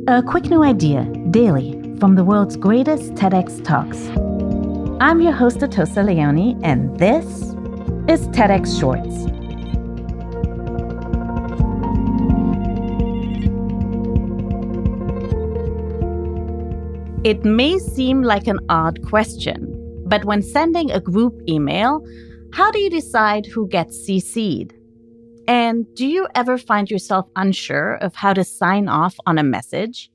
A quick new idea, daily, from the world's greatest TEDx talks. I'm your host, Atossa Leoni, and this is TEDx Shorts. It may seem like an odd question, but when sending a group email, how do you decide who gets CC'd? And do you ever find yourself unsure of how to sign off on a message?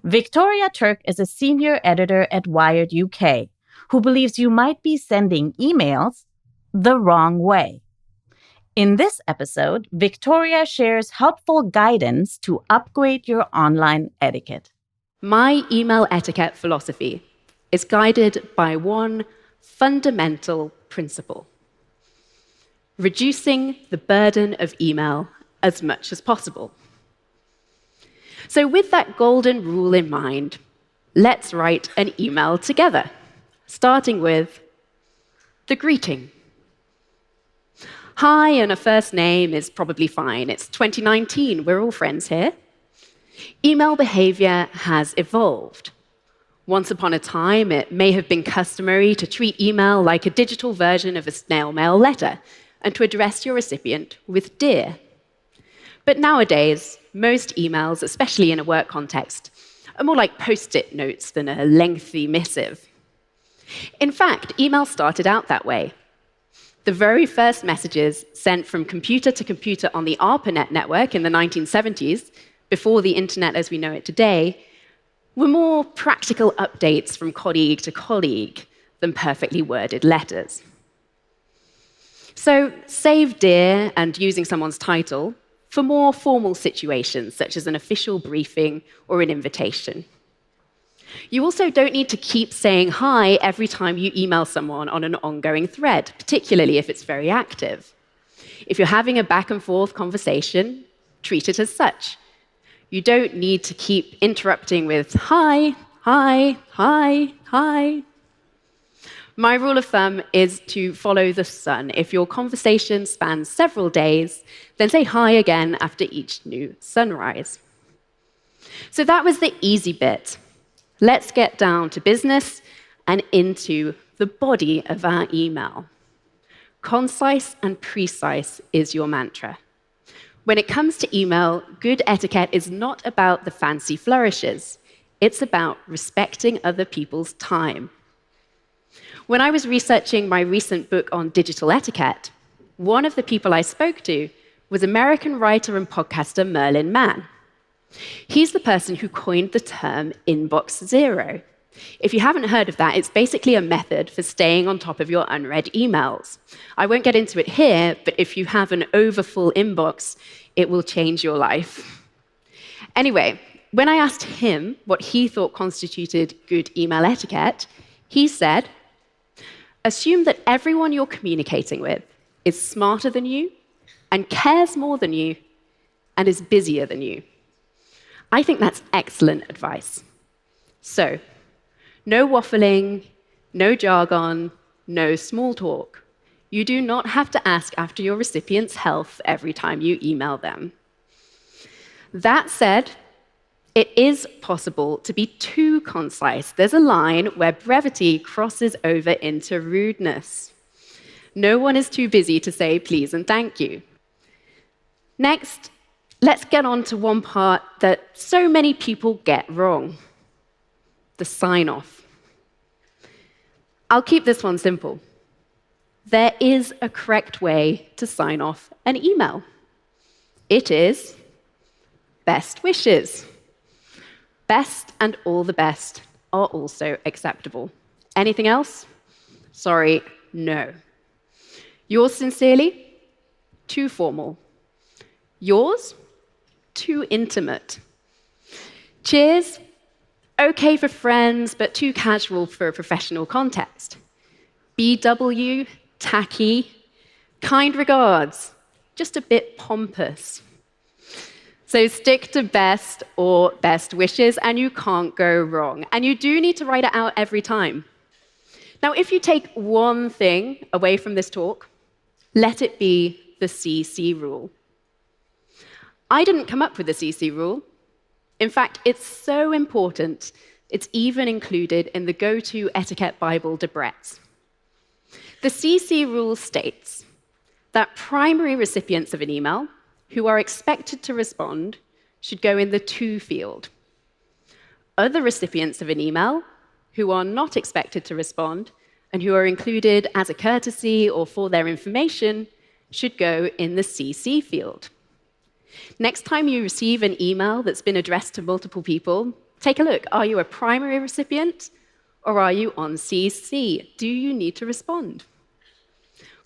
Victoria Turk is a senior editor at Wired UK, who believes you might be sending emails the wrong way. In this episode, Victoria shares helpful guidance to upgrade your online etiquette. My email etiquette philosophy is guided by one fundamental principle: reducing the burden of email as much as possible. So with that golden rule in mind, let's write an email together, starting with the greeting. Hi and a first name is probably fine. It's 2019, we're all friends here. Email behavior has evolved. Once upon a time, it may have been customary to treat email like a digital version of a snail mail letter, and to address your recipient with "Dear." But nowadays, most emails, especially in a work context, are more like post-it notes than a lengthy missive. In fact, email started out that way. The very first messages sent from computer to computer on the ARPANET network in the 1970s, before the internet as we know it today, were more practical updates from colleague to colleague than perfectly worded letters. So save "Dear" and using someone's title for more formal situations, such as an official briefing or an invitation. You also don't need to keep saying hi every time you email someone on an ongoing thread, particularly if it's very active. If you're having a back and forth conversation, treat it as such. You don't need to keep interrupting with hi, hi, hi, hi. My rule of thumb is to follow the sun. If your conversation spans several days, then say hi again after each new sunrise. So that was the easy bit. Let's get down to business and into the body of our email. Concise and precise is your mantra. When it comes to email, good etiquette is not about the fancy flourishes. It's about respecting other people's time. When I was researching my recent book on digital etiquette, one of the people I spoke to was American writer and podcaster Merlin Mann. He's the person who coined the term inbox zero. If you haven't heard of that, it's basically a method for staying on top of your unread emails. I won't get into it here, but if you have an overfull inbox, it will change your life. Anyway, when I asked him what he thought constituted good email etiquette, he said, assume that everyone you're communicating with is smarter than you and cares more than you and is busier than you. I think that's excellent advice. So, no waffling, no jargon, no small talk. You do not have to ask after your recipient's health every time you email them. That said, it is possible to be too concise. There's a line where brevity crosses over into rudeness. No one is too busy to say please and thank you. Next, let's get on to one part that so many people get wrong: the sign-off. I'll keep this one simple. There is a correct way to sign off an email. It is best wishes. Best and all the best are also acceptable. Anything else? Sorry, no. Yours sincerely? Too formal. Yours? Too intimate. Cheers? Okay for friends, but too casual for a professional context. BW? Tacky. Kind regards? Just a bit pompous. So stick to best or best wishes, and you can't go wrong. And you do need to write it out every time. Now, if you take one thing away from this talk, let it be the CC rule. I didn't come up with the CC rule. In fact, it's so important, it's even included in the go-to etiquette Bible de Brett's. The CC rule states that primary recipients of an email who are expected to respond should go in the to field. Other recipients of an email who are not expected to respond and who are included as a courtesy or for their information should go in the CC field. Next time you receive an email that's been addressed to multiple people, take a look. Are you a primary recipient or are you on CC? Do you need to respond?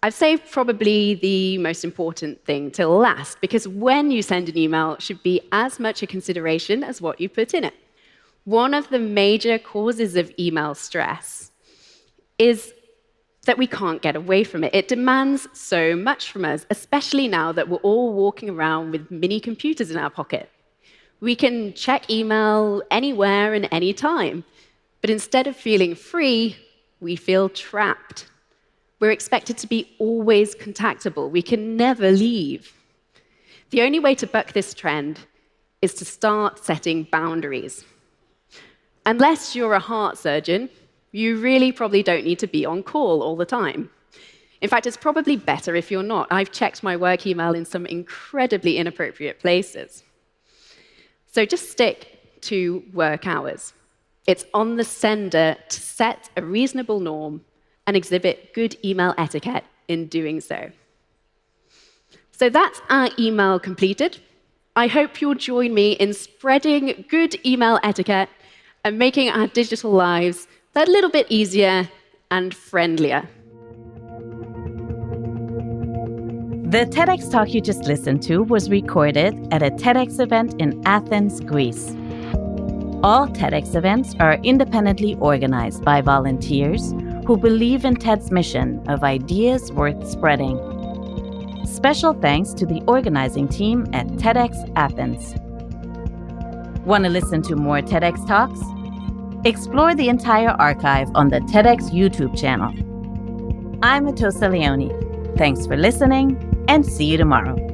I've saved probably the most important thing till last, because when you send an email, it should be as much a consideration as what you put in it. One of the major causes of email stress is that we can't get away from it. It demands so much from us, especially now that we're all walking around with mini computers in our pocket. We can check email anywhere and any time, but instead of feeling free, we feel trapped. We're expected to be always contactable. We can never leave. The only way to buck this trend is to start setting boundaries. Unless you're a heart surgeon, you really probably don't need to be on call all the time. In fact, it's probably better if you're not. I've checked my work email in some incredibly inappropriate places. So just stick to work hours. It's on the sender to set a reasonable norm and exhibit good email etiquette in doing so. So that's our email completed. I hope you'll join me in spreading good email etiquette and making our digital lives a little bit easier and friendlier. The TEDx talk you just listened to was recorded at a TEDx event in Athens, Greece. All TEDx events are independently organized by volunteers who believe in TED's mission of ideas worth spreading. Special thanks to the organizing team at TEDxAthens. Want to listen to more TEDx talks? Explore the entire archive on the TEDx YouTube channel. I'm Atossa Leoni. Thanks for listening, and see you tomorrow.